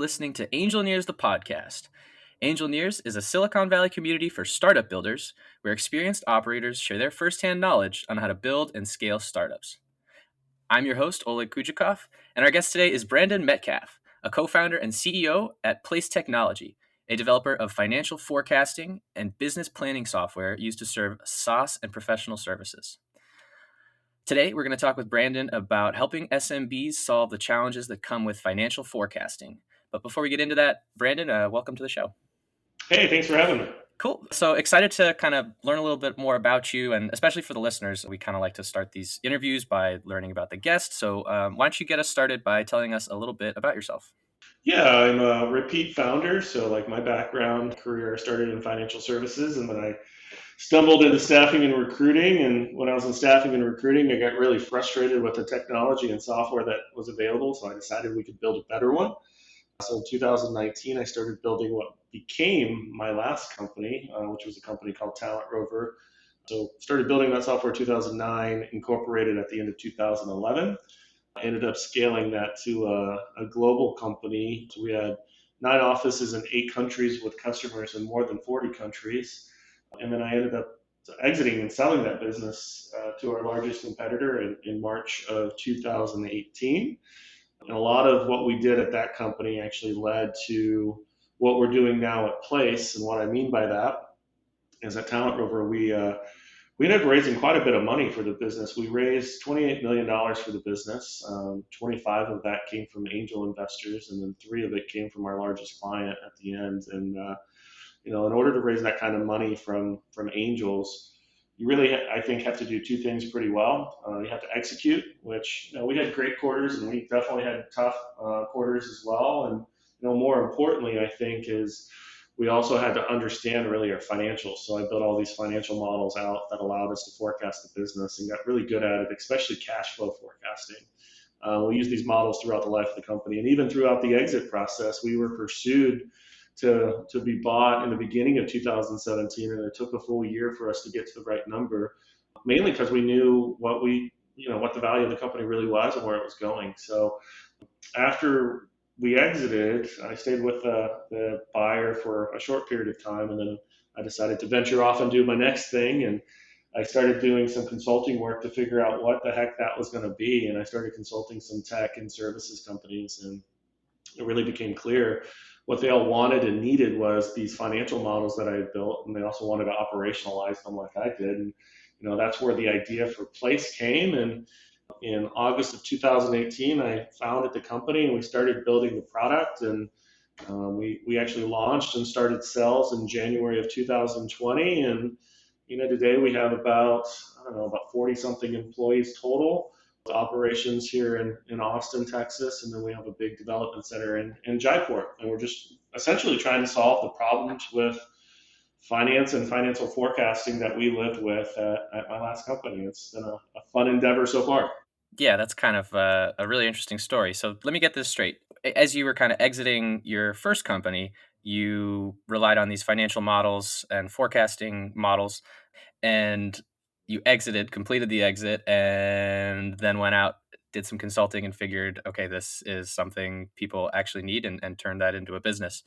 listening to Angelneers, the podcast. Angelneers is a Silicon Valley community for startup builders where experienced operators share their firsthand knowledge on how to build and scale startups. I'm your host, Oleg Kujakov, and our guest today is Brandon Metcalf, a co-founder and CEO at Place Technology, a developer of financial forecasting and business planning software used to serve SaaS and professional services. Today, we're going to talk with Brandon about helping SMBs solve the challenges that come with financial forecasting. But before we get into that, Brandon, welcome to the show. Hey, thanks for having me. Cool. So excited to kind of learn a little bit more about you, and especially for the listeners, we kind of like to start these interviews by learning about the guest. So why don't you get us started by telling us a little bit about yourself? Yeah, I'm a repeat founder. So, like, my background career started in financial services, and then I stumbled into staffing and recruiting. And when I was in staffing and recruiting, I got really frustrated with the technology and software that was available. So I decided we could build a better one. So in 2019, I started building what became my last company, which was a company called Talent Rover. So started building that software in 2009, incorporated at the end of 2011. I ended up scaling that to a global company. So we had 9 offices in 8 countries with customers in more than 40 countries. And then I ended up exiting and selling that business to our largest competitor in March of 2018. And a lot of what we did at that company actually led to what we're doing now at Place. And what I mean by that is at Talent Rover, we ended up raising quite a bit of money for the business. We raised $28 million for the business. 25 of that came from angel investors, and then 3 of it came from our largest client at the end. And in order to raise that kind of money from angels, you really, I think, have to do 2 things pretty well. You have to execute, which we had great quarters, and we definitely had tough quarters as well. And more importantly, I think, is we also had to understand really our financials. So I built all these financial models out that allowed us to forecast the business and got really good at it, especially cash flow forecasting. We use these models throughout the life of the company, and even throughout the exit process, we were pursued to be bought in the beginning of 2017, and it took a full year for us to get to the right number, mainly because we knew what the value of the company really was and where it was going. So after we exited, I stayed with the buyer for a short period of time, and then I decided to venture off and do my next thing. And I started doing some consulting work to figure out what the heck that was going to be. And I started consulting some tech and services companies, and it really became clear what they all wanted and needed was these financial models that I had built, and they also wanted to operationalize them like I did. And that's where the idea for Place came. And in August of 2018, I founded the company, and we started building the product. And we actually launched and started sales in January of 2020. And today we have about 40 something employees total. Operations here in Austin, Texas, and then we have a big development center in Jaipur. And we're just essentially trying to solve the problems with finance and financial forecasting that we lived with at my last company. It's been a fun endeavor so far. Yeah, that's kind of a really interesting story. So let me get this straight. As you were kind of exiting your first company, you relied on these financial models and forecasting models, and you completed the exit, and then went out, did some consulting, and figured, okay, this is something people actually need, and turned that into a business.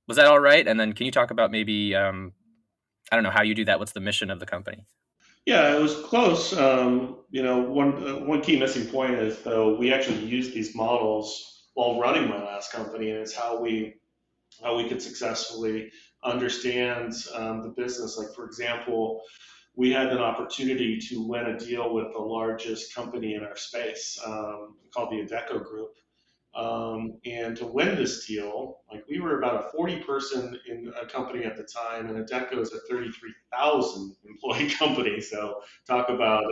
Was that all right? And then can you talk about maybe, I don't know, how you do that? What's the mission of the company? Yeah, it was close. One key missing point is, though, we actually used these models while running my last company, and it's how we could successfully understand the business. Like, for example, we had an opportunity to win a deal with the largest company in our space, called the Adecco Group. And to win this deal, like, we were about a 40-person in a company at the time, and Adecco is a 33,000 employee company. So talk about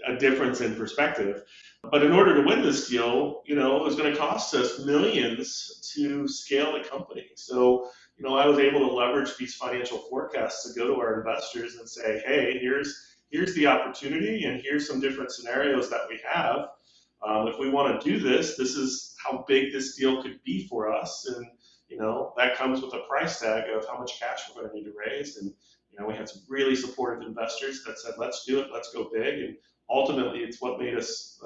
a difference in perspective. But in order to win this deal, it was going to cost us millions to scale the company. So I was able to leverage these financial forecasts to go to our investors and say, hey, here's the opportunity, and here's some different scenarios that we have. If we want to do this, this is how big this deal could be for us. And, that comes with a price tag of how much cash we're going to need to raise. And, we had some really supportive investors that said, let's do it, let's go big. And ultimately, it's what made us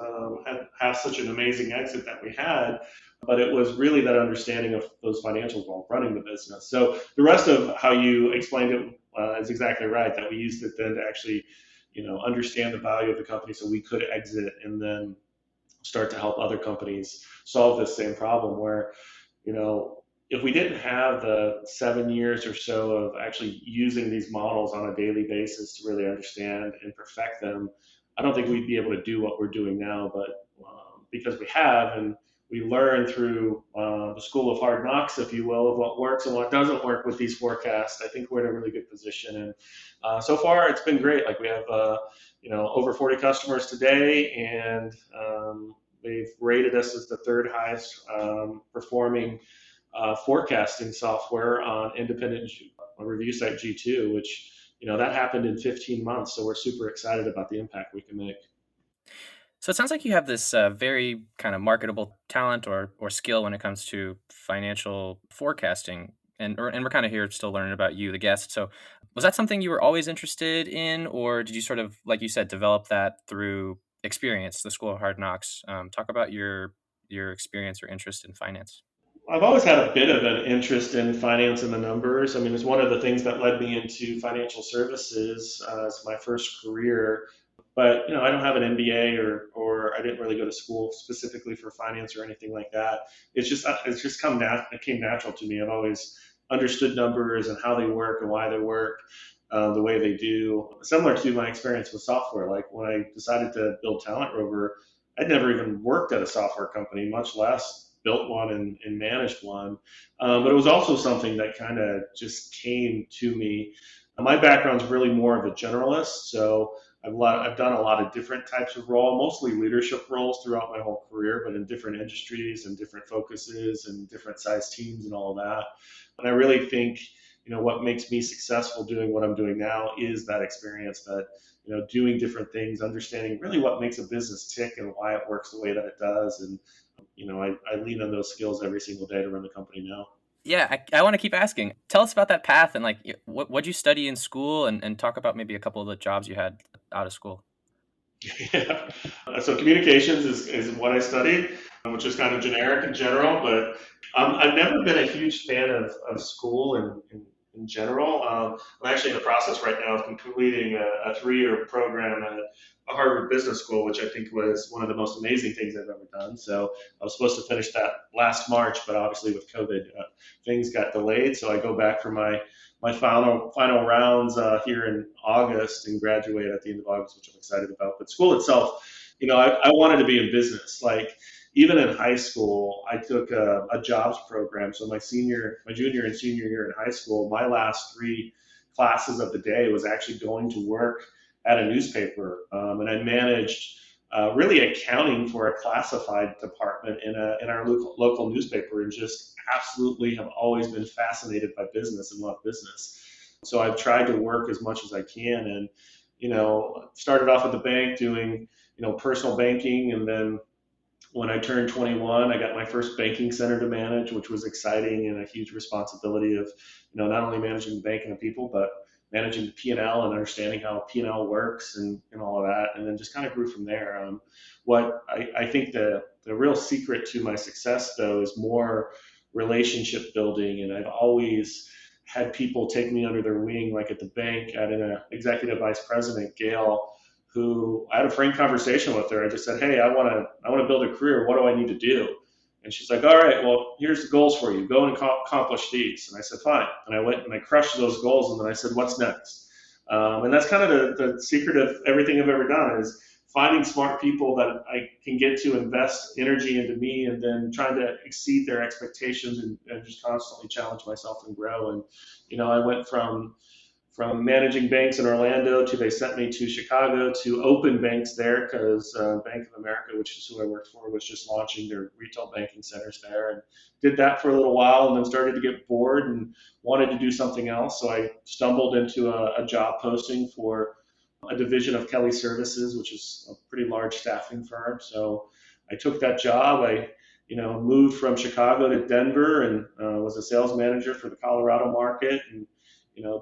have such an amazing exit that we had. but it was really that understanding of those financials while running the business. So the rest of how you explained it is exactly right. That we used it then to actually, understand the value of the company, so we could exit and then start to help other companies solve this same problem. Where if we didn't have the 7 years or so of actually using these models on a daily basis to really understand and perfect them, I don't think we'd be able to do what we're doing now. But because we have, and we learn through the school of hard knocks, if you will, of what works and what doesn't work with these forecasts, I think we're in a really good position. And so far, it's been great. Like we have, over 40 customers today, and they've rated us as the third highest performing forecasting software on independent review site G2, which that happened in 15 months. So we're super excited about the impact we can make. So it sounds like you have this very kind of marketable talent or skill when it comes to financial forecasting, and we're kind of here still learning about you, the guest. So was that something you were always interested in, or did you sort of, like you said, develop that through experience, the School of Hard Knocks? Talk about your experience or interest in finance. I've always had a bit of an interest in finance and the numbers. I mean, it's one of the things that led me into financial services as my first career. But I don't have an MBA, or I didn't really go to school specifically for finance or anything like that. It's just it came natural to me. I've always understood numbers and how they work and why they work the way they do. Similar to my experience with software, like when I decided to build Talent Rover, I'd never even worked at a software company, much less built one and managed one. But it was also something that kind of just came to me. My background's really more of a generalist, so I've done a lot of different types of role, mostly leadership roles throughout my whole career, but in different industries and different focuses and different size teams and all of that. And I really think, what makes me successful doing what I'm doing now is that experience, that, doing different things, understanding really what makes a business tick and why it works the way that it does. And, I lean on those skills every single day to run the company now. Yeah, I want to keep asking. Tell us about that path and like what'd you study in school, and talk about maybe a couple of the jobs you had out of school. Yeah. So communications is what I studied, which is kind of generic in general, but I've never been a huge fan of school in general. I'm actually in the process right now of completing a 3-year program at a Harvard Business School, which I think was one of the most amazing things I've ever done. So I was supposed to finish that last March, but obviously with COVID, things got delayed. So I go back for my final rounds here in August and graduate at the end of August, which I'm excited about. But school itself, I wanted to be in business. Like even in high school, I took a jobs program. So my junior and senior year in high school, my last 3 classes of the day was actually going to work at a newspaper, and I managed. Really accounting for a classified department in our local newspaper, and just absolutely have always been fascinated by business and love business. So I've tried to work as much as I can, and started off at the bank doing personal banking, and then when I turned 21, I got my first banking center to manage, which was exciting and a huge responsibility of, not only managing the bank and the people, but managing the P&L and L and understanding how P&L works and all of that. And then just kind of grew from there. What I think the real secret to my success, though, is more relationship building. And I've always had people take me under their wing, like at the bank, at an executive vice president, Gail, who I had a frank conversation with her. I just said, "Hey, I want to build a career. What do I need to do?" And she's like, "All right, well, here's the goals for you. Go and accomplish these." And I said, "Fine." And I went and I crushed those goals. And then I said, "What's next?" And that's kind of the secret of everything I've ever done, is finding smart people that I can get to invest energy into me, and then trying to exceed their expectations, and just constantly challenge myself and grow. And I went from managing banks in Orlando to, they sent me to Chicago to open banks there, because Bank of America, which is who I worked for, was just launching their retail banking centers there, and did that for a little while, and then started to get bored and wanted to do something else. So I stumbled into a job posting for a division of Kelly Services, which is a pretty large staffing firm. So I took that job. I moved from Chicago to Denver, and was a sales manager for the Colorado market, and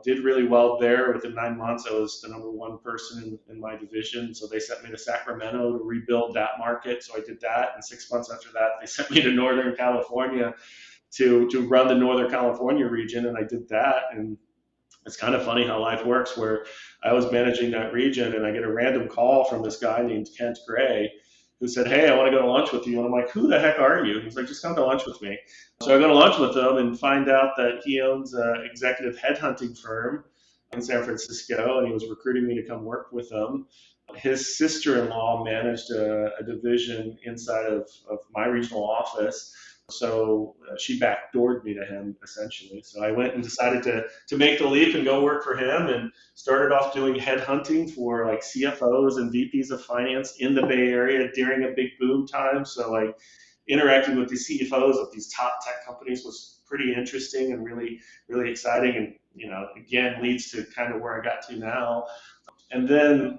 did really well there. Within 9 months, I was the number one person in my division. So they sent me to Sacramento to rebuild that market. So I did that. And 6 months after that, they sent me to Northern California to run the Northern California region. And I did that. And it's kind of funny how life works, where I was managing that region and I get a random call from this guy named Kent Gray who said, "Hey, I want to go to lunch with you." And I'm like, "Who the heck are you?" And he's like, "Just come to lunch with me." So I go to lunch with him and find out that he owns an executive headhunting firm in San Francisco, and he was recruiting me to come work with him. His sister-in-law managed a division inside of my regional office. So she backdoored me to him essentially. So I went and decided to make the leap and go work for him, and started off doing headhunting for like CFOs and VPs of finance in the Bay Area during a big boom time. So like interacting with the CFOs of these top tech companies was pretty interesting and really, really exciting. And, again, leads to kind of where I got to now. And then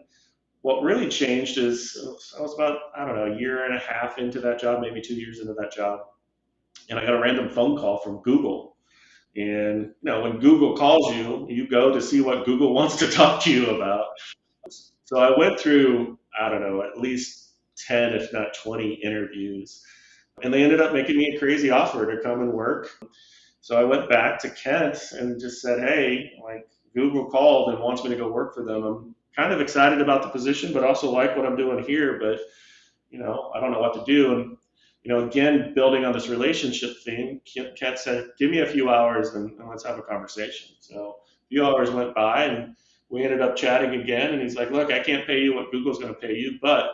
what really changed is I was about, I don't know, a year and a half into that job, maybe 2 years into that job. And I got a random phone call from Google. And, when Google calls you, you go to see what Google wants to talk to you about. So I went through, I don't know, at least 10, if not 20 interviews. And they ended up making me a crazy offer to come and work. So I went back to Kent and just said, "Hey, like Google called and wants me to go work for them. I'm kind of excited about the position, but also like what I'm doing here, but I don't know what to do." And again, building on this relationship theme, Kent said, "Give me a few hours and let's have a conversation." So a few hours went by and we ended up chatting again. And he's like, "Look, I can't pay you what Google's going to pay you, but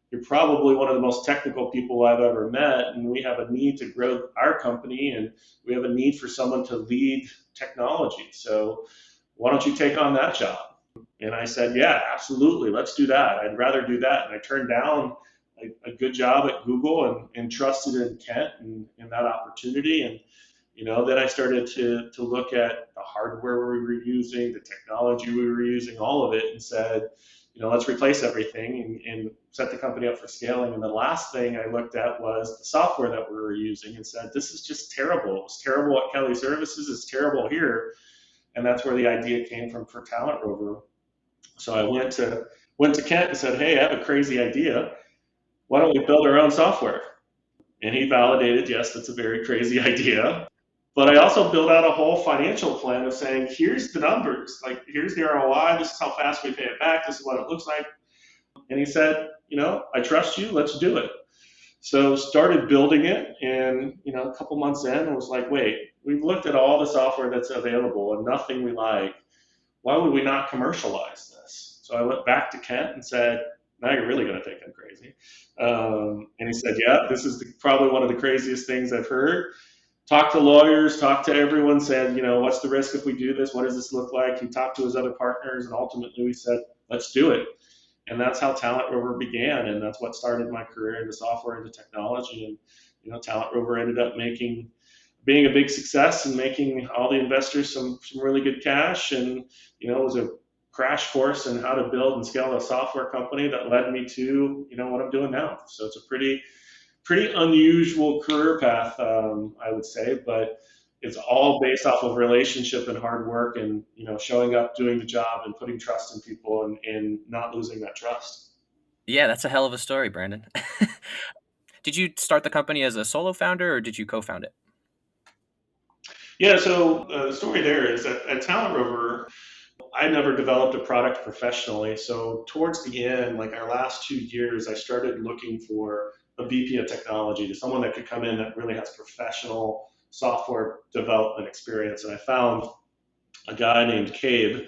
you're probably one of the most technical people I've ever met, and we have a need to grow our company, and we have a need for someone to lead technology. So why don't you take on that job?" And I said, "Yeah, absolutely. Let's do that. I'd rather do that." And I turned down a good job at Google and trusted in Kent and that opportunity. And, then I started to look at the hardware we were using, the technology we were using, all of it, and said, let's replace everything and set the company up for scaling. And the last thing I looked at was the software that we were using and said, "This is just terrible. It was terrible at Kelly Services. It's terrible here." And that's where the idea came from for Talent Rover. So I went to Kent and said, "Hey, I have a crazy idea. Why don't we build our own software?" And he validated, "Yes, that's a very crazy idea." But I also built out a whole financial plan of saying, "Here's the numbers. Like, here's the ROI. This is how fast we pay it back. This is what it looks like." And he said, "I trust you. Let's do it." So started building it. And, a couple months in, I was like, "Wait, we've looked at all the software that's available and nothing we like. Why would we not commercialize this?" So I went back to Kent and said, "Now you're really going to think I'm crazy." And he said, "Yeah, this is probably one of the craziest things I've heard." Talked to lawyers, talked to everyone, said, "What's the risk if we do this? What does this look like?" He talked to his other partners, and ultimately we said, "Let's do it." And that's how Talent Rover began. And that's what started my career into software, into technology. And, Talent Rover ended up being a big success and making all the investors some really good cash. And, it was a crash course in how to build and scale a software company that led me to, what I'm doing now. So it's a pretty unusual career path, I would say, but it's all based off of relationship and hard work and, showing up, doing the job, and putting trust in people and not losing that trust. Yeah, that's a hell of a story, Brandon. Did you start the company as a solo founder or did you co-found it? Yeah, so the story there is that at Talent Rover, I never developed a product professionally. So towards the end, like our last 2 years, I started looking for a VP of technology, someone that could come in that really has professional software development experience. And I found a guy named Cabe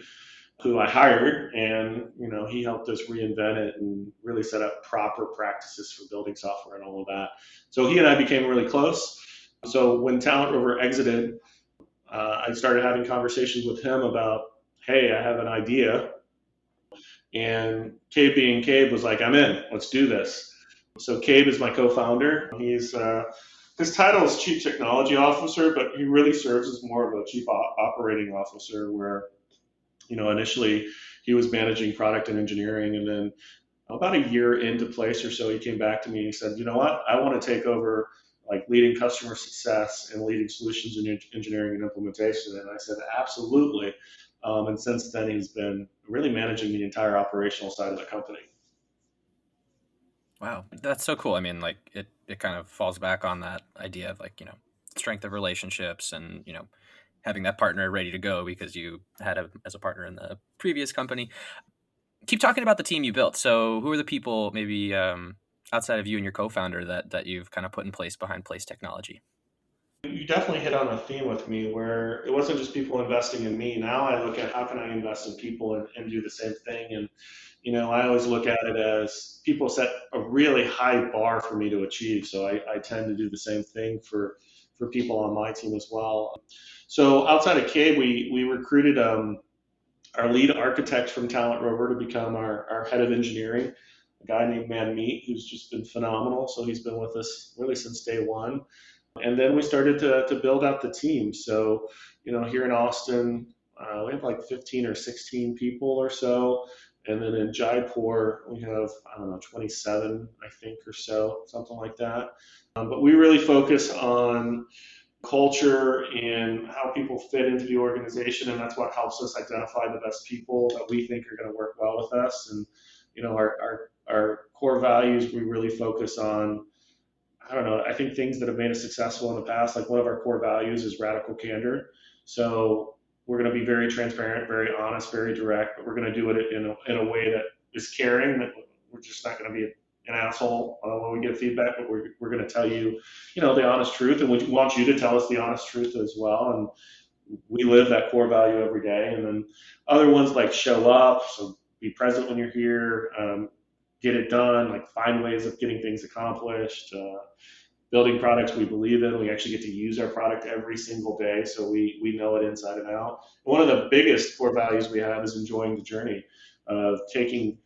who I hired, and he helped us reinvent it and really set up proper practices for building software and all of that. So he and I became really close. So when Talent Rover exited, I started having conversations with him about, "Hey, I have an idea." And Cabe, being Cabe, was like, "I'm in. Let's do this." So Cabe is my co-founder. His title is Chief Technology Officer, but he really serves as more of a Chief Operating Officer, where initially he was managing product and engineering, and then about a year into place or so, he came back to me and he said, "You know what? I want to take over like leading customer success and leading solutions in engineering and implementation. And I said, absolutely. And since then, he's been really managing the entire operational side of the company. Wow, that's so cool. I mean, like it kind of falls back on that idea of like, strength of relationships and, having that partner ready to go because you had as a partner in the previous company. Keep talking about the team you built. So who are the people maybe outside of you and your co-founder that you've kind of put in place behind Place Technology? You definitely hit on a theme with me where it wasn't just people investing in me. Now I look at how can I invest in people and do the same thing. And I always look at it as people set a really high bar for me to achieve. So I tend to do the same thing for people on my team as well. So outside of Cabe, we recruited our lead architect from Talent Rover to become our head of engineering, a guy named Manmeet, who's just been phenomenal. So he's been with us really since day one. And then we started to build out the team. So, here in Austin, we have like 15 or 16 people or so. And then in Jaipur, we have, I don't know, 27, I think, or so, something like that. But we really focus on culture and how people fit into the organization. And that's what helps us identify the best people that we think are going to work well with us. And, our core values, we really focus on, I don't know, I think things that have made us successful in the past, like one of our core values is radical candor. So we're going to be very transparent, very honest, very direct, but we're going to do it in a way that is caring. That we're just not going to be an asshole when we get feedback, but we're going to tell you, the honest truth, and we want you to tell us the honest truth as well. And we live that core value every day. And then other ones like show up, so be present when you're here, get it done, like find ways of getting things accomplished. Building products we believe in. We actually get to use our product every single day, so we know it inside and out. One of the biggest core values we have is enjoying the journey of taking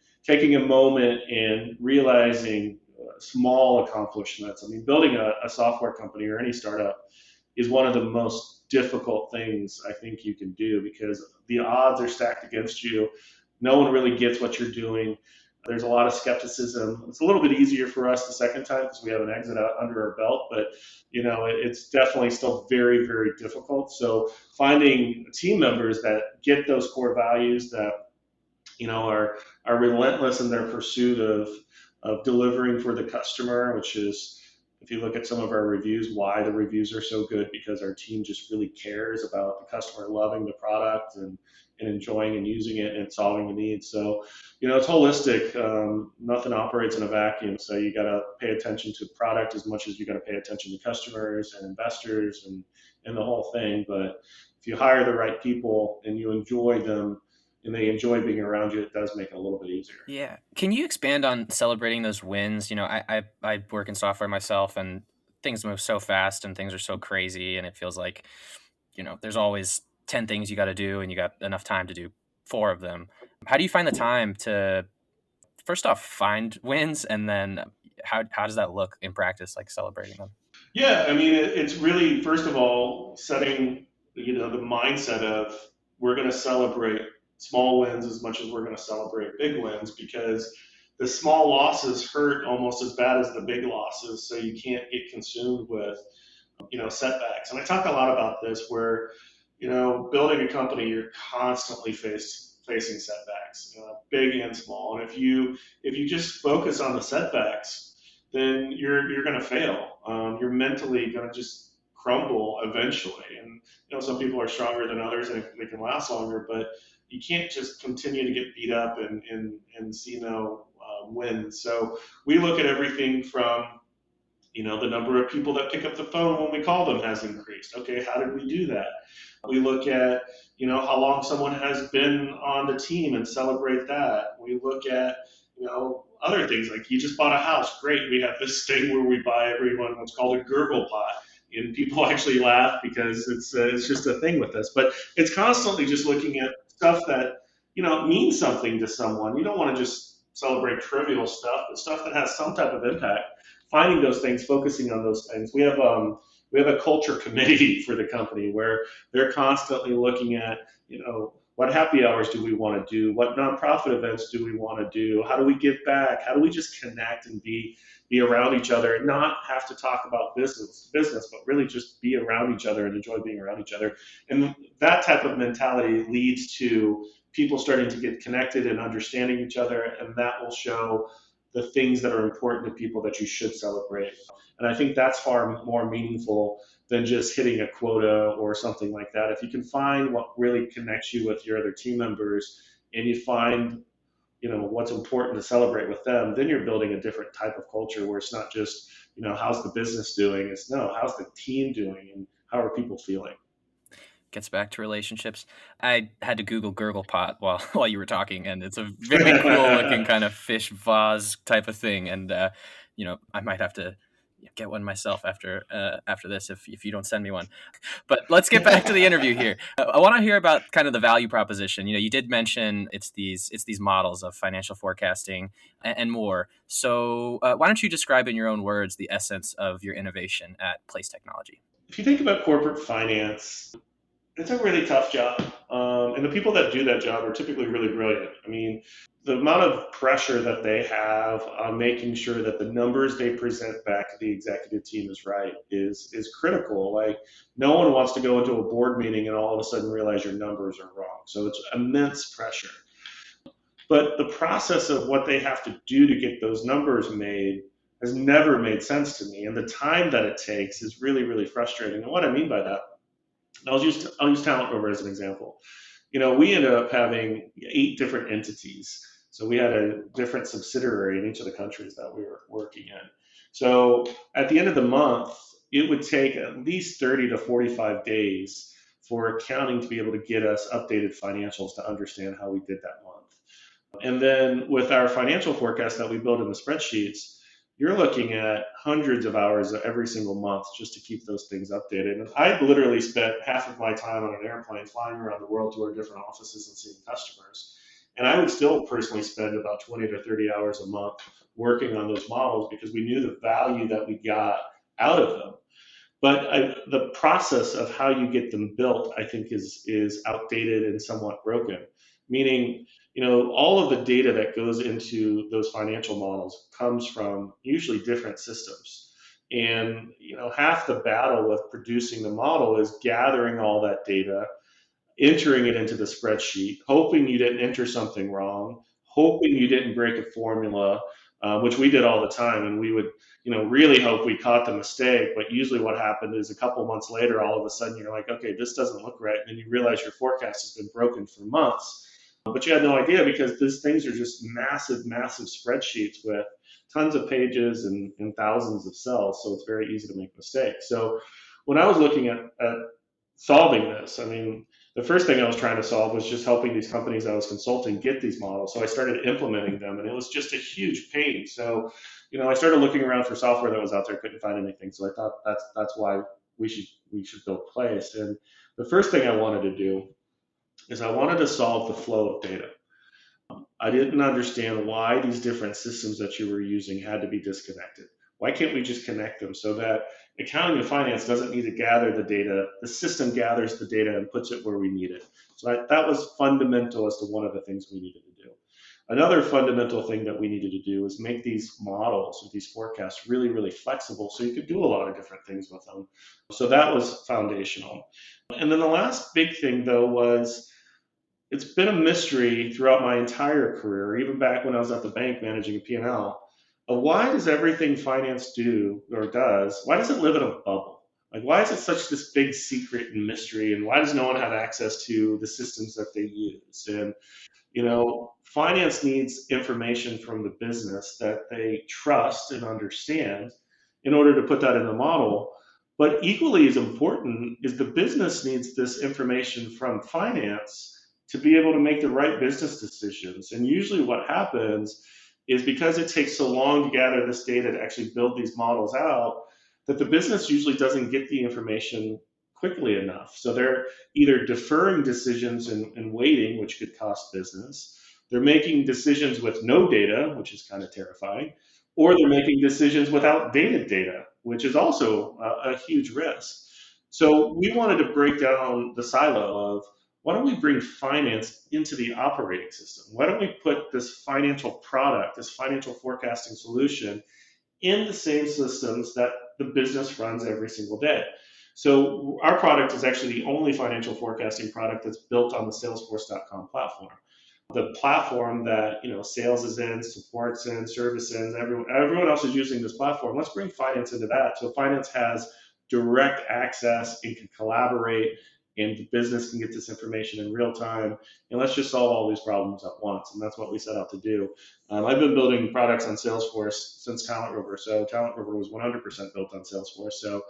a moment and realizing small accomplishments. I mean, building a software company or any startup is one of the most difficult things I think you can do because the odds are stacked against you. No one really gets what you're doing. There's a lot of skepticism. It's a little bit easier for us the second time because we have an exit out under our belt, but it's definitely still very, very difficult. So finding team members that get those core values, that are relentless in their pursuit of delivering for the customer, which is, if you look at some of our reviews, why the reviews are so good, because our team just really cares about the customer loving the product and enjoying and using it and solving the needs. So, it's holistic. Nothing operates in a vacuum. So you got to pay attention to product as much as you got to pay attention to customers and investors and the whole thing. But if you hire the right people and you enjoy them and they enjoy being around you, it does make it a little bit easier. Yeah. Can you expand on celebrating those wins? I work in software myself and things move so fast and things are so crazy and it feels like, there's always 10 things you got to do and you got enough time to do 4 of them. How do you find the time to first off find wins and then how does that look in practice, like celebrating them? Yeah, I mean, it's really, first of all, setting, the mindset of we're going to celebrate small wins as much as we're going to celebrate big wins because the small losses hurt almost as bad as the big losses. So you can't get consumed with, setbacks. And I talk a lot about this where, building a company, you're constantly facing setbacks, big and small. And if you just focus on the setbacks, then you're going to fail. You're mentally going to just crumble eventually. And some people are stronger than others and they can last longer, but you can't just continue to get beat up and see no wins. So we look at everything from the number of people that pick up the phone when we call them has increased. Okay, how did we do that? We look at how long someone has been on the team and celebrate that. We look at other things like you just bought a house. Great, we have this thing where we buy everyone what's called a gurgle pot, and people actually laugh because it's just a thing with us. But it's constantly just looking at stuff that means something to someone. You don't want to just celebrate trivial stuff, but stuff that has some type of impact. Finding those things, focusing on those things. We have a culture committee for the company where they're constantly looking at What happy hours do we want to do? What nonprofit events do we want to do? How do we give back? How do we just connect and be around each other and not have to talk about business, but really just be around each other and enjoy being around each other. And that type of mentality leads to people starting to get connected and understanding each other, and that will show the things that are important to people that you should celebrate. And I think that's far more meaningful than just hitting a quota or something like that. If you can find what really connects you with your other team members and you find what's important to celebrate with them, then you're building a different type of culture where it's not just how's the business doing, it's no, how's the team doing and how are people feeling. Gets back to relationships. I had to Google gurgle pot while you were talking, and it's a very cool looking kind of fish vase type of thing. And I might have to get one myself after this if you don't send me one. But let's get back to the interview here. I want to hear about kind of the value proposition. You did mention it's these models of financial forecasting and more. So why don't you describe in your own words the essence of your innovation at Place Technology? If you think about corporate finance, it's a really tough job. And the people that do that job are typically really brilliant. I mean, the amount of pressure that they have on making sure that the numbers they present back to the executive team is right is critical. Like, no one wants to go into a board meeting and all of a sudden realize your numbers are wrong. So it's immense pressure. But the process of what they have to do to get those numbers made has never made sense to me. And the time that it takes is really, really frustrating. And what I mean by that, I'll use Talent Rover as an example. We ended up having 8 different entities. So we had a different subsidiary in each of the countries that we were working in. So at the end of the month, it would take at least 30 to 45 days for accounting to be able to get us updated financials to understand how we did that month. And then with our financial forecast that we build in the spreadsheets, you're looking at hundreds of hours every single month just to keep those things updated. And I literally spent half of my time on an airplane flying around the world to our different offices and seeing customers. And I would still personally spend about 20 to 30 hours a month working on those models because we knew the value that we got out of them. But the process of how you get them built, I think, is outdated and somewhat broken. Meaning, all of the data that goes into those financial models comes from usually different systems. And, half the battle with producing the model is gathering all that data, entering it into the spreadsheet, hoping you didn't enter something wrong, hoping you didn't break a formula, which we did all the time. And we would, really hope we caught the mistake. But usually what happened is a couple months later, all of a sudden you're like, okay, this doesn't look right. And then you realize your forecast has been broken for months. But you had no idea because these things are just massive, massive spreadsheets with tons of pages and thousands of cells. So it's very easy to make mistakes. So when I was looking at solving this, I mean, the first thing I was trying to solve was just helping these companies I was consulting get these models. So I started implementing them, and it was just a huge pain. So, I started looking around for software that was out there, couldn't find anything. So I thought that's why we should build Place. And the first thing I wanted to do is I wanted to solve the flow of data. I didn't understand why these different systems that you were using had to be disconnected. Why can't we just connect them so that accounting and finance doesn't need to gather the data? The system gathers the data and puts it where we need it. So that was fundamental as to one of the things we needed to do. Another fundamental thing that we needed to do is make these models or these forecasts really, really flexible so you could do a lot of different things with them. So that was foundational. And then the last big thing, though, was it's been a mystery throughout my entire career, even back when I was at the bank managing a P&L, of why does everything finance do or does, why does it live in a bubble? Like, why is it such this big secret and mystery, and why does no one have access to the systems that they use? And, finance needs information from the business that they trust and understand in order to put that in the model. But equally as important is the business needs this information from finance to be able to make the right business decisions. And usually what happens is because it takes so long to gather this data to actually build these models out, that the business usually doesn't get the information quickly enough. So they're either deferring decisions and waiting, which could cost business. They're making decisions with no data, which is kind of terrifying, or they're making decisions without dated data, which is also a huge risk. So we wanted to break down the silo of, why don't we bring finance into the operating system? Why don't we put this financial product, this financial forecasting solution in the same systems that the business runs every single day? So our product is actually the only financial forecasting product that's built on the Salesforce.com platform, the platform that sales is in, support's in, service in, everyone else is using this platform. Let's bring finance into that, so finance has direct access and can collaborate, and the business can get this information in real time. And let's just solve all these problems at once. And that's what we set out to do. I've been building products on Salesforce since Talent Rover. So Talent Rover was 100% built on Salesforce. So,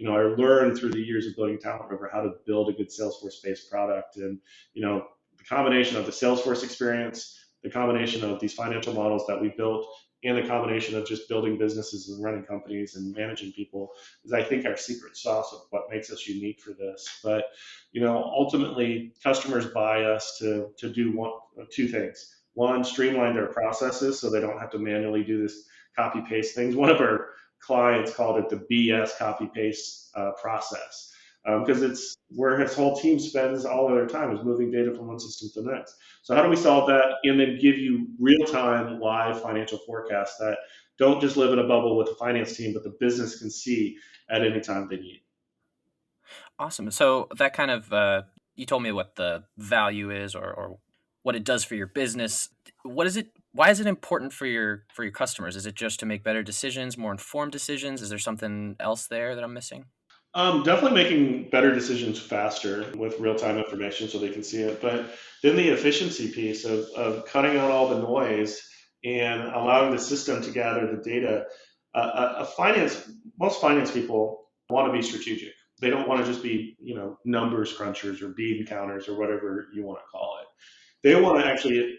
I learned through the years of building Talent Rover how to build a good Salesforce-based product. And, the combination of the Salesforce experience, the combination of these financial models that we built, and the combination of just building businesses and running companies and managing people is, I think, our secret sauce of what makes us unique for this. But, ultimately, customers buy us to do two things. One, streamline their processes so they don't have to manually do this copy paste things. One of our clients called it the BS copy paste process, because it's where his whole team spends all of their time is moving data from one system to the next. So how do we solve that and then give you real-time live financial forecasts that don't just live in a bubble with the finance team, but the business can see at any time they need? Awesome. So that kind of you told me what the value is, or what it does for your business. What is it? Why is it important for your customers? Is it just to make better decisions, more informed decisions? Is there something else there that I'm missing? Definitely making better decisions faster with real-time information so they can see it. But then the efficiency piece of cutting out all the noise and allowing the system to gather the data. Most finance people want to be strategic. They don't want to just be, numbers crunchers or bean counters or whatever you want to call it. They want to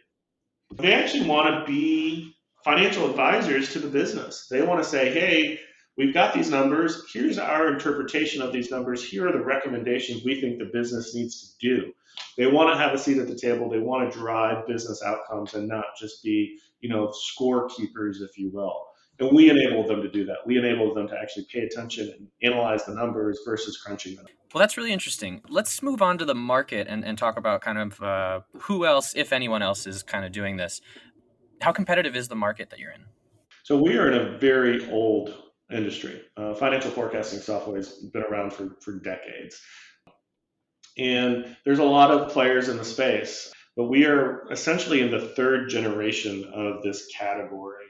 they actually want to be financial advisors to the business. They want to say, hey, we've got these numbers. Here's our interpretation of these numbers. Here are the recommendations we think the business needs to do. They want to have a seat at the table. They want to drive business outcomes and not just be, scorekeepers, if you will. And we enable them to do that. We enable them to actually pay attention and analyze the numbers versus crunching them. Well, that's really interesting. Let's move on to the market and talk about kind of who else, if anyone else, is kind of doing this. How competitive is the market that you're in? So we are in a very old industry. Financial forecasting software has been around for decades. And there's a lot of players in the space, but we are essentially in the third generation of this category.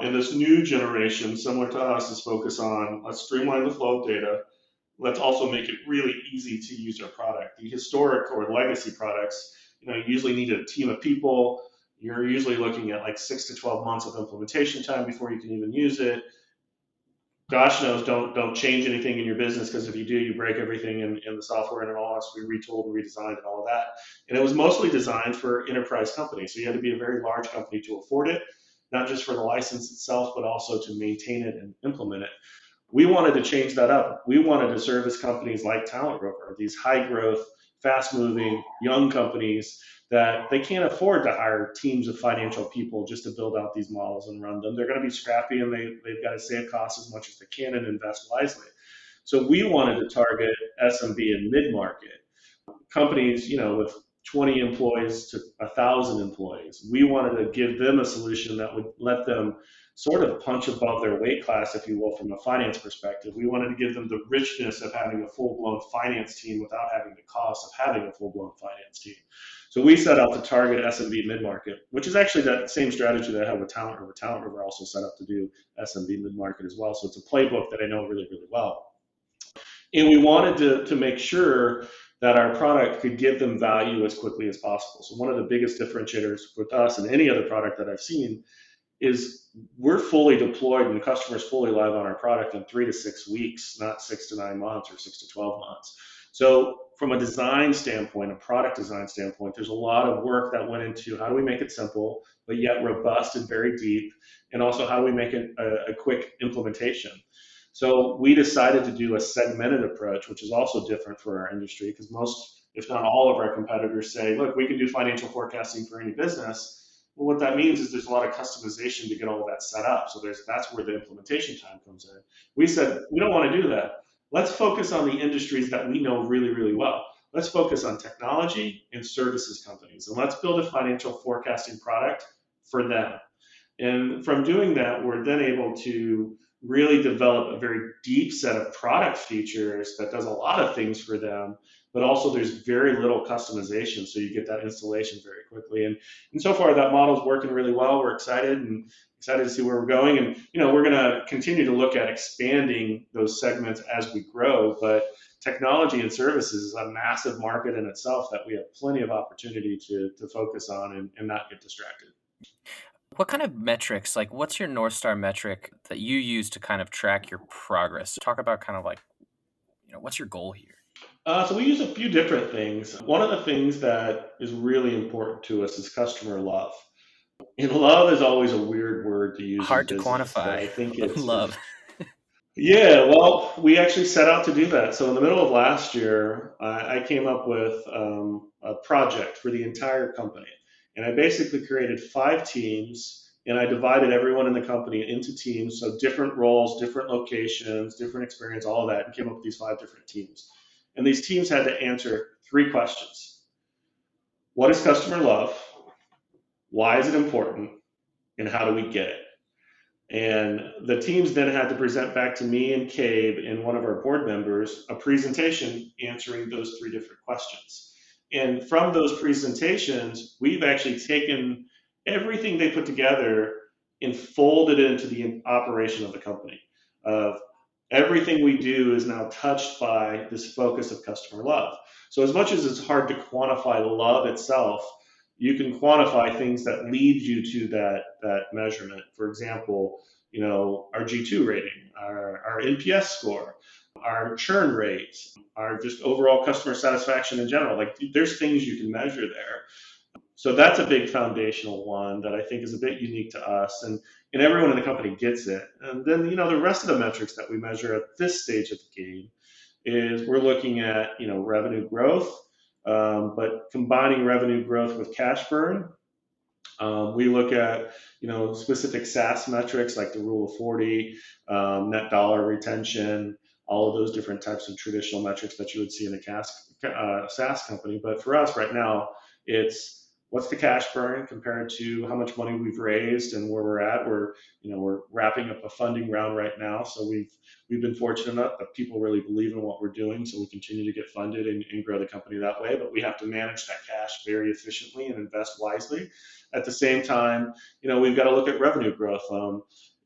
And this new generation, similar to us, is focused on, let's streamline the flow of data. Let's also make it really easy to use our product. The historic or legacy products, you usually need a team of people. You're usually looking at like 6 to 12 months of implementation time before you can even use it. Gosh knows, don't change anything in your business, because if you do, you break everything in the software, and it all has to be retooled and redesigned and all of that. And it was mostly designed for enterprise companies, so you had to be a very large company to afford it, not just for the license itself, but also to maintain it and implement it. We wanted to change that up. We wanted to service companies like Talent Rover, these high growth, fast moving, young companies that they can't afford to hire teams of financial people just to build out these models and run them. They're going to be scrappy, and they've got to save costs as much as they can and invest wisely. So we wanted to target SMB and mid market companies, with 20 employees to 1,000 employees. We wanted to give them a solution that would let them sort of punch above their weight class, if you will, from a finance perspective. We wanted to give them the richness of having a full-blown finance team without having the cost of having a full-blown finance team. So we set out to target SMB mid-market, which is actually that same strategy that I had with Talent Rover. Talent Rover also set up to do SMB mid-market as well. So it's a playbook that I know really, really well. And we wanted to make sure that our product could give them value as quickly as possible. So one of the biggest differentiators with us and any other product that I've seen is we're fully deployed and the customer's fully live on our product in 3 to 6 weeks, not 6 to 9 months or 6 to 12 months. So from a design standpoint, a product design standpoint, there's a lot of work that went into how do we make it simple, but yet robust and very deep, and also how do we make it a quick implementation. So we decided to do a segmented approach, which is also different for our industry, because most, if not all of our competitors say, look, we can do financial forecasting for any business. Well, what that means is there's a lot of customization to get all of that set up. So that's where the implementation time comes in. We said, we don't want to do that. Let's focus on the industries that we know really, really well. let's focus on technology and services companies, and let's build a financial forecasting product for them. And from doing that, we're then able to really develop a very deep set of product features that does a lot of things for them, but also there's very little customization. So you get that installation very quickly. And so far that model is working really well. We're excited to see where we're going. And, we're going to continue to look at expanding those segments as we grow. But technology and services is a massive market in itself that we have plenty of opportunity to focus on and not get distracted. What kind of metrics, like what's your North Star metric that you use to kind of track your progress? Talk about kind of like, what's your goal here? So we use a few different things. One of the things that is really important to us is customer love. And love is always a weird word to use in Hard to business, but quantify. I think it's Love. yeah. Well, we actually set out to do that. So in the middle of last year, I came up with a project for the entire company, and I basically created 5 teams. And I divided everyone in the company into teams, so different roles, different locations, different experience, all of that, and came up with these 5 different teams. And these teams had to answer 3 questions. What is customer love? Why is it important? And how do we get it? And the teams then had to present back to me and Cabe and one of our board members a presentation answering those 3 different questions. And from those presentations, we've actually taken everything they put together and folded it into the operation of the company. Of everything we do is now touched by this focus of customer love. So as much as it's hard to quantify the love itself, you can quantify things that lead you to that measurement. For example, our G2 rating, our NPS score, our churn rate, our just overall customer satisfaction in general. Like there's things you can measure there. So that's a big foundational one that I think is a bit unique to us, and everyone in the company gets it. And then the rest of the metrics that we measure at this stage of the game is we're looking at revenue growth, but combining revenue growth with cash burn. We look at specific SaaS metrics like the Rule of 40, net dollar retention, all of those different types of traditional metrics that you would see in a SaaS company. But for us right now, it's what's the cash burn compared to how much money we've raised and where we're at. We're wrapping up a funding round right now, so we've been fortunate enough that people really believe in what we're doing, so we continue to get funded and grow the company that way. But we have to manage that cash very efficiently and invest wisely. At the same time, we've got to look at revenue growth.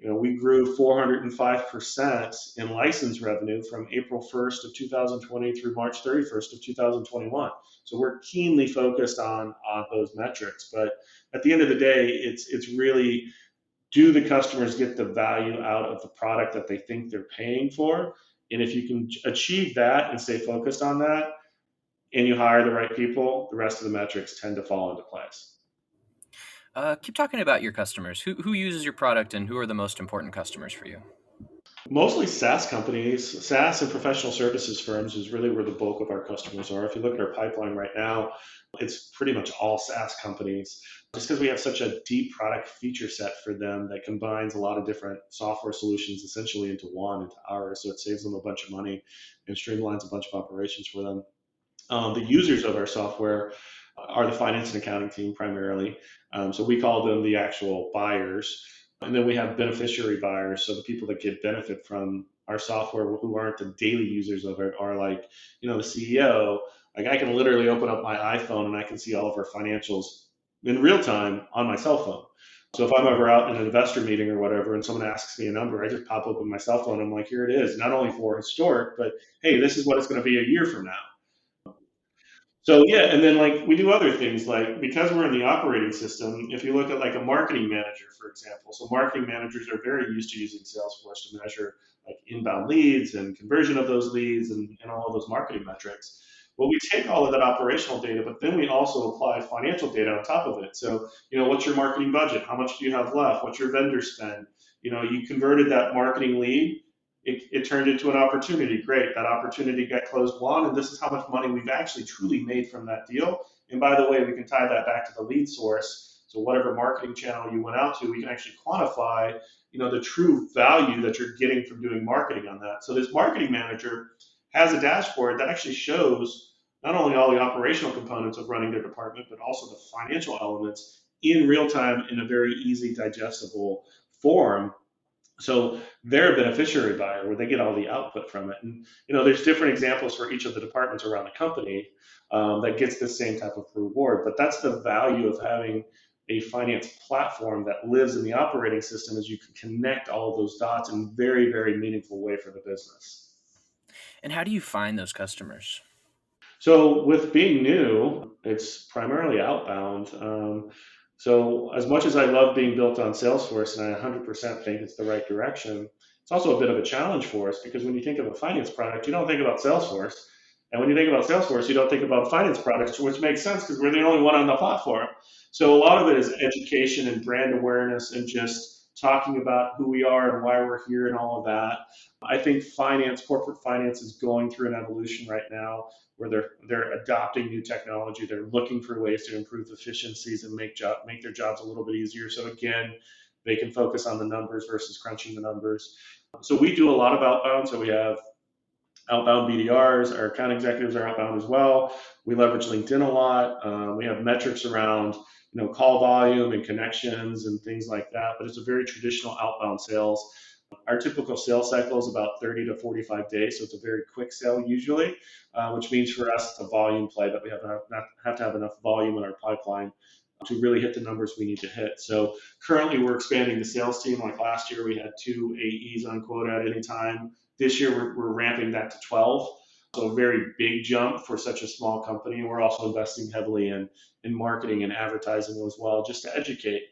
We grew 405% in license revenue from April 1st of 2020 through March 31st of 2021. So we're keenly focused on those metrics. But at the end of the day, it's really, do the customers get the value out of the product that they think they're paying for? And if you can achieve that and stay focused on that, and you hire the right people, the rest of the metrics tend to fall into place. Keep talking about your customers. Who uses your product and who are the most important customers for you? Mostly SaaS companies, SaaS and professional services firms is really where the bulk of our customers are. If you look at our pipeline right now, it's pretty much all SaaS companies, just because we have such a deep product feature set for them that combines a lot of different software solutions essentially into ours. So it saves them a bunch of money and streamlines a bunch of operations for them. The users of our software are the finance and accounting team primarily. So we call them the actual buyers. And then we have beneficiary buyers. So the people that get benefit from our software who aren't the daily users of it are like, the CEO. Like I can literally open up my iPhone and I can see all of our financials in real time on my cell phone. So if I'm ever out in an investor meeting or whatever and someone asks me a number, I just pop open my cell phone and I'm like, here it is. Not only for historic, but hey, this is what it's going to be a year from now. So yeah, and then like we do other things like because we're in the operating system, if you look at like a marketing manager, for example, so marketing managers are very used to using Salesforce to measure like inbound leads and conversion of those leads and all of those marketing metrics. Well, we take all of that operational data, but then we also apply financial data on top of it. So, what's your marketing budget? How much do you have left? What's your vendor spend? You converted that marketing lead, it turned into an opportunity. Great. That opportunity got closed won, and this is how much money we've actually truly made from that deal. And by the way, we can tie that back to the lead source. So whatever marketing channel you went out to, we can actually quantify, the true value that you're getting from doing marketing on that. So this marketing manager has a dashboard that actually shows not only all the operational components of running their department, but also the financial elements in real time in a very easy, digestible form. So they're a beneficiary buyer where they get all the output from it. And there's different examples for each of the departments around the company that gets the same type of reward. But that's the value of having a finance platform that lives in the operating system, is you can connect all of those dots in a very, very meaningful way for the business. And how do you find those customers? So with being new, it's primarily outbound. So as much as I love being built on Salesforce, and I 100% think it's the right direction, it's also a bit of a challenge for us because when you think of a finance product, you don't think about Salesforce. And when you think about Salesforce, you don't think about finance products, which makes sense because we're the only one on the platform. So a lot of it is education and brand awareness and just talking about who we are and why we're here and all of that. I think corporate finance is going through an evolution right now where they're adopting new technology. They're looking for ways to improve efficiencies and make their jobs a little bit easier. So again, they can focus on the numbers versus crunching the numbers. So we do a lot of outbound. So we have outbound BDRs. Our account executives are outbound as well. We leverage LinkedIn a lot. We have metrics around call volume and connections and things like that. But it's a very traditional outbound sales. Our typical sales cycle is about 30 to 45 days, so it's a very quick sale usually, which means for us it's a volume play that we have to have enough volume in our pipeline to really hit the numbers we need to hit. So currently we're expanding the sales team. Like last year, we had 2 AEs on quota at any time. This year, we're ramping that to 12. So a very big jump for such a small company. And we're also investing heavily in marketing and advertising as well, just to educate.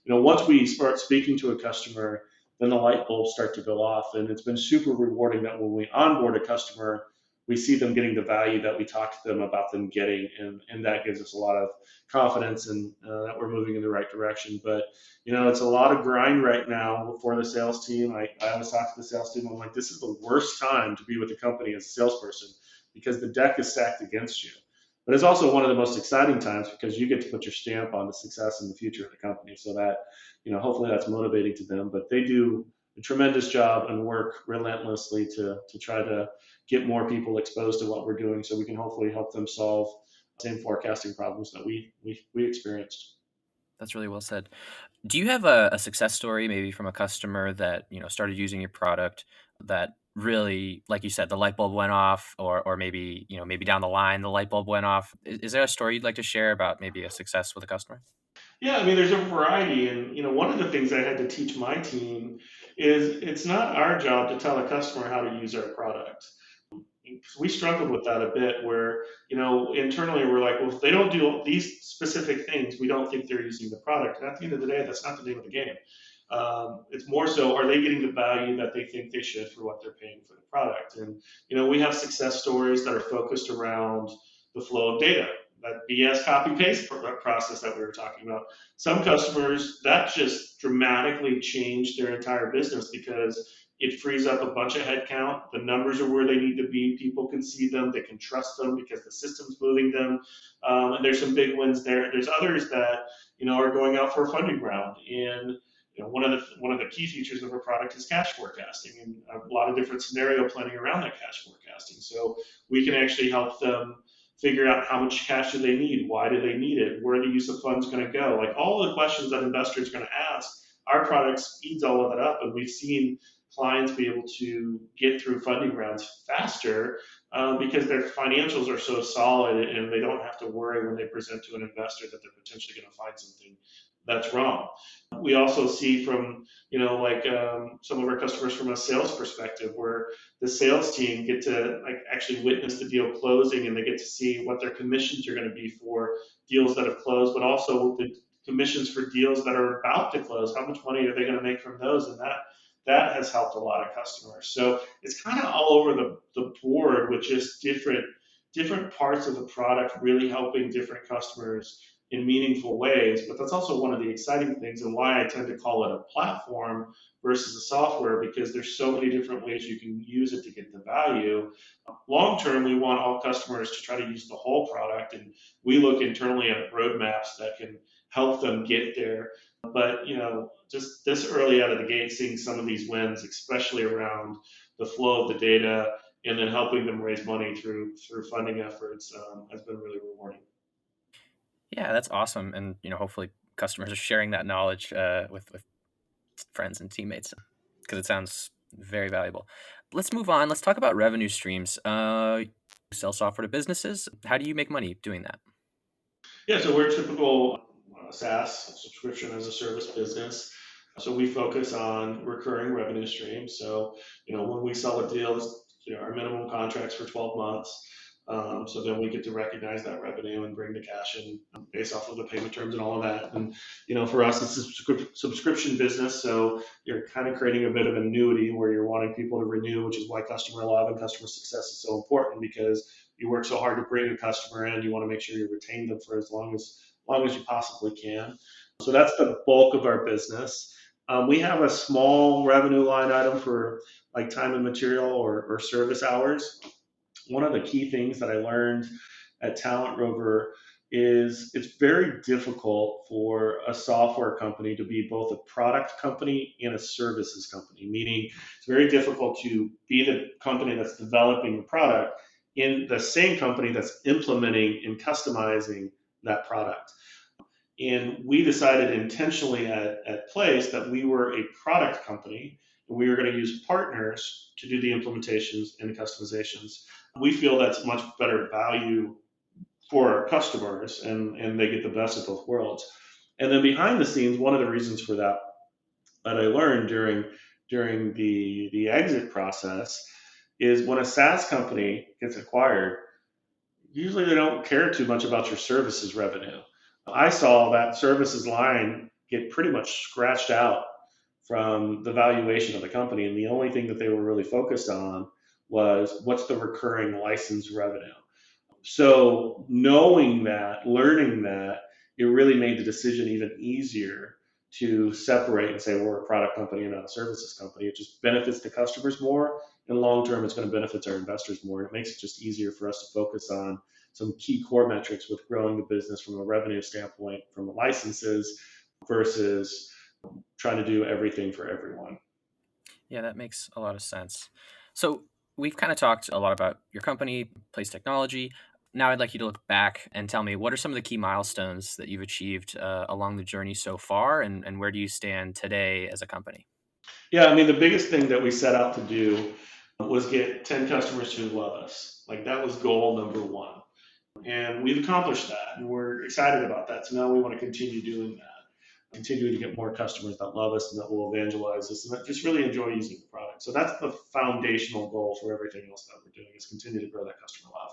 Once we start speaking to a customer, then the light bulbs start to go off. And it's been super rewarding that when we onboard a customer, we see them getting the value that we talk to them about them getting. And that gives us a lot of confidence and that we're moving in the right direction. But, it's a lot of grind right now for the sales team. I always talk to the sales team. I'm like, this is the worst time to be with the company as a salesperson because the deck is stacked against you. But it's also one of the most exciting times because you get to put your stamp on the success and the future of the company. So that, hopefully that's motivating to them. But they do a tremendous job and work relentlessly to try to get more people exposed to what we're doing so we can hopefully help them solve the same forecasting problems that we experienced. That's really well said. Do you have a success story, maybe from a customer that started using your product that really, like you said, the light bulb went off, or maybe maybe down the line the light bulb went off? Is there a story you'd like to share about maybe a success with a customer? Yeah, I mean, there's a variety, and one of the things I had to teach my team is it's not our job to tell a customer how to use our product. We struggled with that a bit where internally we're like, well, if they don't do these specific things, we don't think they're using the product. And at the end of the day, that's not the name of the game. It's more so, are they getting the value that they think they should for what they're paying for the product? And we have success stories that are focused around the flow of data, that BS copy paste process that we were talking about. Some customers, that just dramatically changed their entire business because it frees up a bunch of headcount. The numbers are where they need to be. People can see them. They can trust them because the system's moving them. And there's some big wins there. There's others that are going out for a funding round. And one of the key features of our product is cash forecasting and a lot of different scenario planning around that cash forecasting. So we can actually help them figure out how much cash do they need, why do they need it, where the use of funds going to go, like all the questions that investors are going to ask. Our product speeds all of that up, and we've seen clients be able to get through funding rounds faster because their financials are so solid and they don't have to worry when they present to an investor that they're potentially going to find something that's wrong. We also see from some of our customers from a sales perspective where the sales team get to actually witness the deal closing and they get to see what their commissions are going to be for deals that have closed, but also the commissions for deals that are about to close. How much money are they going to make from those? And that has helped a lot of customers. So it's kind of all over the board with just different parts of the product really helping different customers in meaningful ways. But that's also one of the exciting things and why I tend to call it a platform versus a software, because there's so many different ways you can use it to get the value. Long term, we want all customers to try to use the whole product, and we look internally at roadmaps that can help them get there. But just this early out of the gate, seeing some of these wins, especially around the flow of the data and then helping them raise money through funding efforts has been really rewarding. Yeah, that's awesome, and hopefully customers are sharing that knowledge with friends and teammates because it sounds very valuable. Let's move on. Let's talk about revenue streams. You sell software to businesses. How do you make money doing that? Yeah, so we're a typical SaaS, subscription as a service business. So we focus on recurring revenue streams. So, when we sell a deal, our minimum contracts for 12 months. So then we get to recognize that revenue and bring the cash in based off of the payment terms and all of that. And, for us, it's a subscription business. So you're kind of creating a bit of annuity where you're wanting people to renew, which is why customer love and customer success is so important, because you work so hard to bring a customer in. You want to make sure you retain them for as long as you possibly can. So that's the bulk of our business. We have a small revenue line item for like time and material or service hours. One of the key things that I learned at Talent Rover is it's very difficult for a software company to be both a product company and a services company, meaning it's very difficult to be the company that's developing the product in the same company that's implementing and customizing that product. And we decided intentionally at Place that we were a product company and we were going to use partners to do the implementations and the customizations. We feel that's much better value for our customers, and they get the best of both worlds. And then behind the scenes, one of the reasons for that I learned during the exit process is when a SaaS company gets acquired, usually they don't care too much about your services revenue. I saw that services line get pretty much scratched out from the valuation of the company, and the only thing that they were really focused on was what's the recurring license revenue. So knowing that, learning that, it really made the decision even easier to separate and say we're a product company and not a services company. It just benefits the customers more, and long term, it's going to benefit our investors more. And it makes it just easier for us to focus on some key core metrics with growing the business from a revenue standpoint, from the licenses versus trying to do everything for everyone. Yeah, that makes a lot of sense. So we've kind of talked a lot about your company, Place Technology. Now I'd like you to look back and tell me what are some of the key milestones that you've achieved along the journey so far, and where do you stand today as a company? Yeah, I mean, the biggest thing that we set out to do was get 10 customers who love us. Like that was goal number one. And we've accomplished that, and we're excited about that. So now we want to continue doing that, continue to get more customers that love us and that will evangelize us and that just really enjoy using the product. So that's the foundational goal for everything else that we're doing is continue to grow that customer love.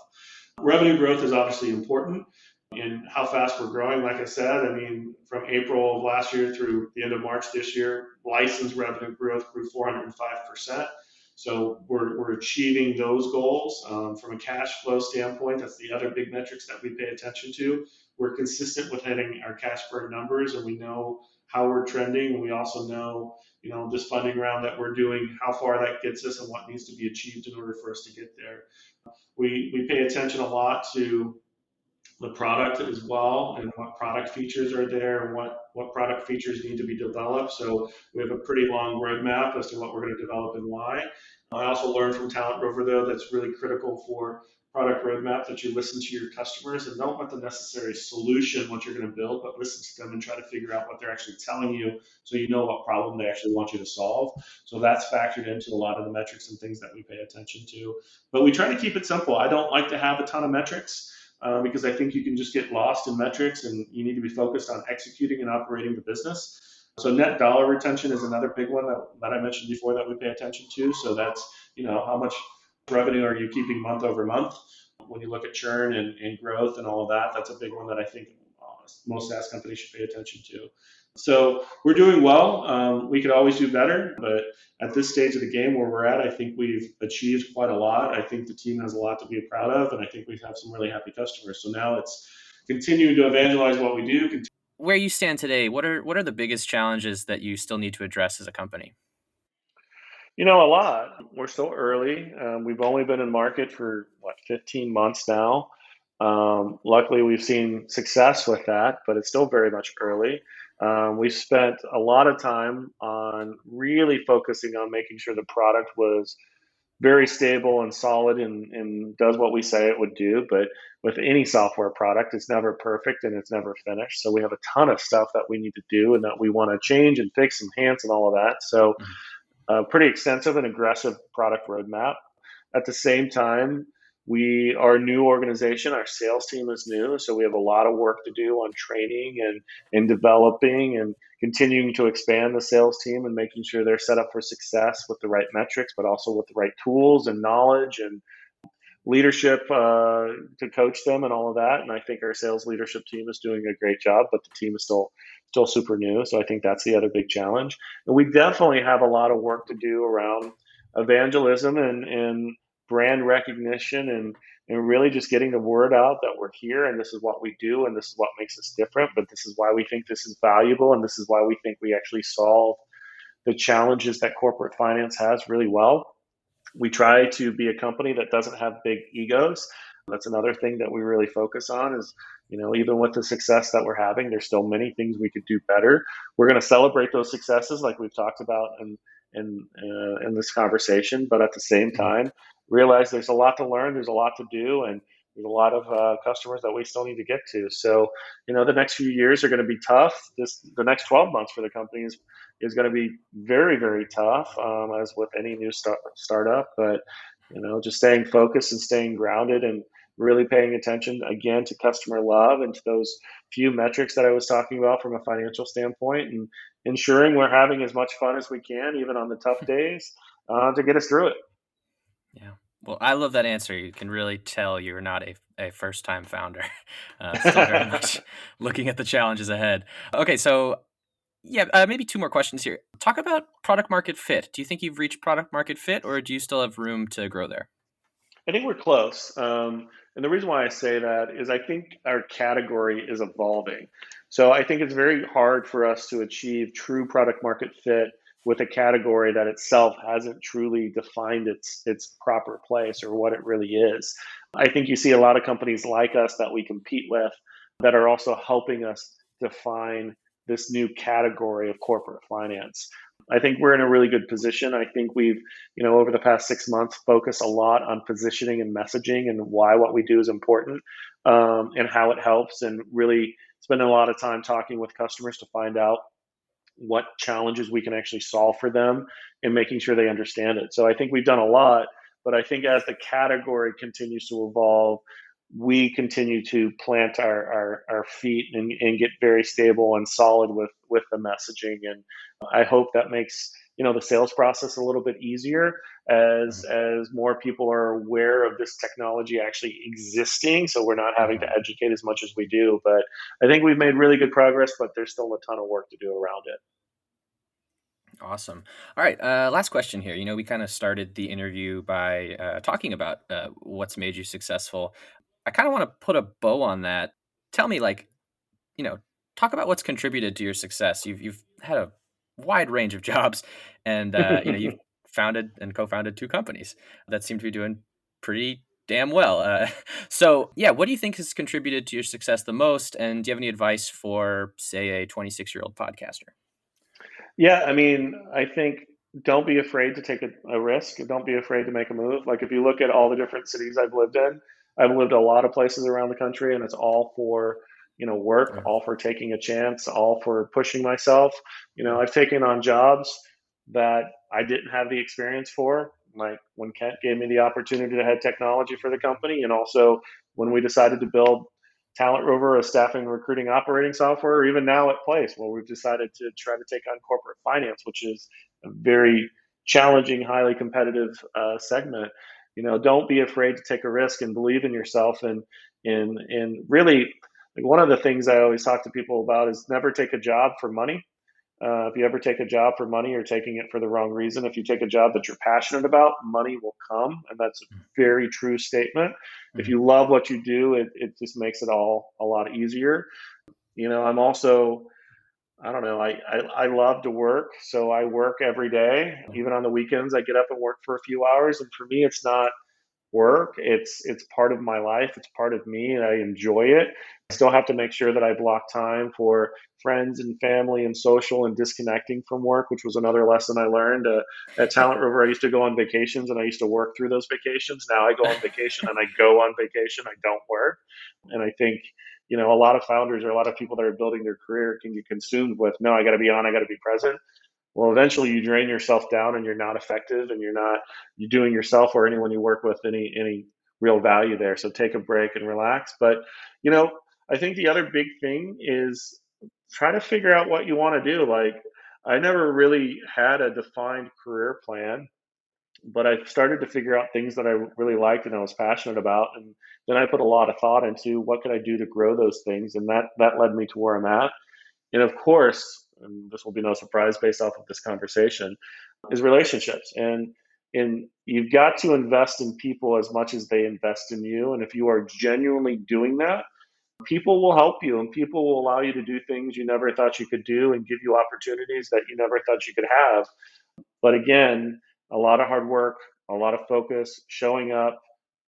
Revenue growth is obviously important in how fast we're growing. Like I said, I mean, from April of last year through the end of March this year, license revenue growth grew 405%. So we're achieving those goals. From a cash flow standpoint, that's the other big metrics that we pay attention to. We're consistent with hitting our cash burn numbers, and we know how we're trending. And we also know, this funding round that we're doing, how far that gets us and what needs to be achieved in order for us to get there. We pay attention a lot to the product as well and what product features are there and what product features need to be developed. So we have a pretty long roadmap as to what we're going to develop and why. I also learned from Talent Rover, though, that's really critical for product roadmap that you listen to your customers and don't want the necessary solution, what you're going to build, but listen to them and try to figure out what they're actually telling you so you know what problem they actually want you to solve. So that's factored into a lot of the metrics and things that we pay attention to. But we try to keep it simple. I don't like to have a ton of metrics because I think you can just get lost in metrics and you need to be focused on executing and operating the business. So net dollar retention is another big one that I mentioned before that we pay attention to. So that's, how much revenue are you keeping month over month? When you look at churn and growth and all of that, that's a big one that I think most SaaS companies should pay attention to. So we're doing well. We could always do better, but at this stage of the game where we're at, I think we've achieved quite a lot. I think the team has a lot to be proud of, and I think we have some really happy customers. So now it's continuing to evangelize what we do. Where you stand today, what are the biggest challenges that you still need to address as a company? A lot. We're still early. We've only been in market for 15 months now. Luckily, we've seen success with that, but it's still very much early. We've spent a lot of time on really focusing on making sure the product was very stable and solid and does what we say it would do. But with any software product, it's never perfect and it's never finished. So we have a ton of stuff that we need to do and that we want to change and fix, enhance, and all of that. So Mhm. pretty extensive and aggressive product roadmap. At the same time, we are a new organization. Our sales team is new, so we have a lot of work to do on training and developing and continuing to expand the sales team and making sure they're set up for success with the right metrics, but also with the right tools and knowledge and leadership to coach them and all of that. And I think our sales leadership team is doing a great job, but the team is still super new. So I think that's the other big challenge. And we definitely have a lot of work to do around evangelism and brand recognition and really just getting the word out that we're here and this is what we do and this is what makes us different. But this is why we think this is valuable and this is why we think we actually solve the challenges that corporate finance has really well. We try to be a company that doesn't have big egos. That's another thing that we really focus on is, even with the success that we're having, there's still many things we could do better. We're going to celebrate those successes like we've talked about in this conversation, but at the same Mhm. time, realize there's a lot to learn, there's a lot to do, and there's a lot of customers that we still need to get to. So, the next few years are going to be tough. The next 12 months for the company is going to be very, very tough, as with any new startup. But just staying focused and staying grounded and really paying attention again to customer love and to those few metrics that I was talking about from a financial standpoint, and ensuring we're having as much fun as we can, even on the tough days, to get us through it. Yeah. Well, I love that answer. You can really tell you're not a first time founder. Still very much looking at the challenges ahead. Okay, so yeah, maybe two more questions here. Talk about product market fit. Do you think you've reached product market fit, or do you still have room to grow there? I think we're close. And the reason why I say that is I think our category is evolving. So I think it's very hard for us to achieve true product market fit with a category that itself hasn't truly defined its proper place or what it really is. I think you see a lot of companies like us that we compete with that are also helping us define this new category of corporate finance. I think we're in a really good position. I think we've, over the past 6 months, focused a lot on positioning and messaging and why what we do is important, and how it helps, and really spending a lot of time talking with customers to find out what challenges we can actually solve for them and making sure they understand it. So I think we've done a lot, but I think as the category continues to evolve, we continue to plant our feet and get very stable and solid with the messaging. And I hope that makes the sales process a little bit easier Mhm. as more people are aware of this technology actually existing, so we're not having to Mhm. educate as much as we do. But I think we've made really good progress, but there's still a ton of work to do around it. Awesome. All right. Last question here. We kind of started the interview by talking about what's made you successful. I kind of want to put a bow on that. Tell me, like, you know, talk about what's contributed to your success. You've had a wide range of jobs, and you've founded and co-founded two companies that seem to be doing pretty damn well. So, yeah, what do you think has contributed to your success the most? And do you have any advice for, say, a 26-year-old podcaster? Yeah, I mean, I think don't be afraid to take a risk. Don't be afraid to make a move. Like if you look at all the different cities I've lived in, I've lived a lot of places around the country, and it's all for work, Mhm. all for taking a chance, all for pushing myself. Mhm. I've taken on jobs that I didn't have the experience for, like when Kent gave me the opportunity to head technology for the company, and also when we decided to build Talent Rover, a staffing and recruiting operating software, or even now at Place, where we've decided to try to take on corporate finance, which is a very challenging, highly competitive segment. Don't be afraid to take a risk and believe in yourself. And really, like one of the things I always talk to people about is never take a job for money. If you ever take a job for money, you're taking it for the wrong reason. If you take a job that you're passionate about, money will come. And that's a very true statement. If Mhm. you love what you do, it just makes it all a lot easier. I'm also, I don't know, I love to work. So I work every day. Mhm. Even on the weekends, I get up and work for a few hours. And for me, it's not work. It's part of my life. It's part of me, and I enjoy it. I still have to make sure that I block time for friends and family and social and disconnecting from work, which was another lesson I learned. At Talent River, I used to go on vacations and I used to work through those vacations. Now I go on vacation and I go on vacation. I don't work. And I think, a lot of founders or a lot of people that are building their career can get consumed with, no, I got to be on, I got to be present. Well, eventually you drain yourself down and you're not effective and you're doing yourself or anyone you work with any real value there. So take a break and relax. But, you know, I think the other big thing is try to figure out what you want to do. Like, I never really had a defined career plan, but I started to figure out things that I really liked and I was passionate about. And then I put a lot of thought into what could I do to grow those things. And that led me to where I'm at. And of course, and this will be no surprise based off of this conversation, is relationships. And you've got to invest in people as much as they invest in you. And if you are genuinely doing that, people will help you and people will allow you to do things you never thought you could do and give you opportunities that you never thought you could have. But again, a lot of hard work, a lot of focus, showing up,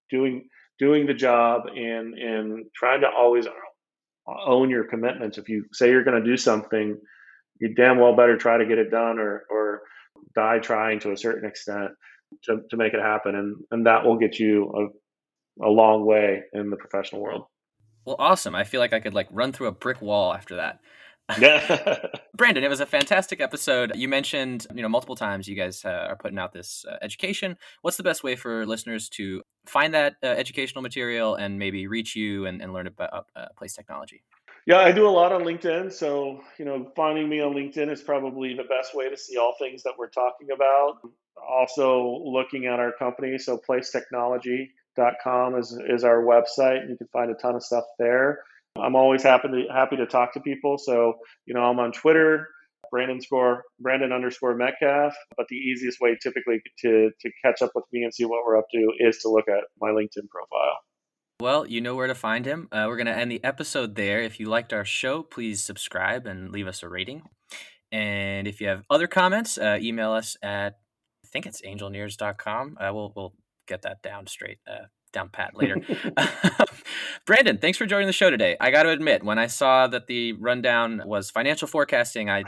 doing doing the job, and trying to always own your commitments. If you say you're going to do something, you damn well better try to get it done, or die trying to a certain extent to make it happen. And that will get you a long way in the professional world. Well, awesome. I feel like I could run through a brick wall after that. Yeah. Brandon, it was a fantastic episode. You mentioned, multiple times you guys are putting out this education. What's the best way for listeners to find that educational material and maybe reach you and learn about Place Technology? Yeah, I do a lot on LinkedIn. So, finding me on LinkedIn is probably the best way to see all things that we're talking about. Also, looking at our company. So, placetechnology.com is our website. You can find a ton of stuff there. I'm always happy to talk to people. So, I'm on Twitter, Brandon underscore Metcalf. But the easiest way typically to catch up with me and see what we're up to is to look at my LinkedIn profile. Well, you know where to find him. We're going to end the episode there. If you liked our show, please subscribe and leave us a rating. And if you have other comments, email us at, I think it's angelnears.com. We'll get that down straight, down pat later. Brandon, thanks for joining the show today. I got to admit, when I saw that the rundown was financial forecasting, I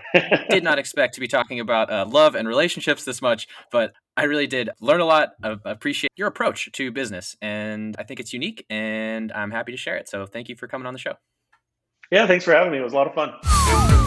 did not expect to be talking about love and relationships this much, but I really did learn a lot. I appreciate your approach to business, and I think it's unique, and I'm happy to share it. So thank you for coming on the show. Yeah, thanks for having me. It was a lot of fun.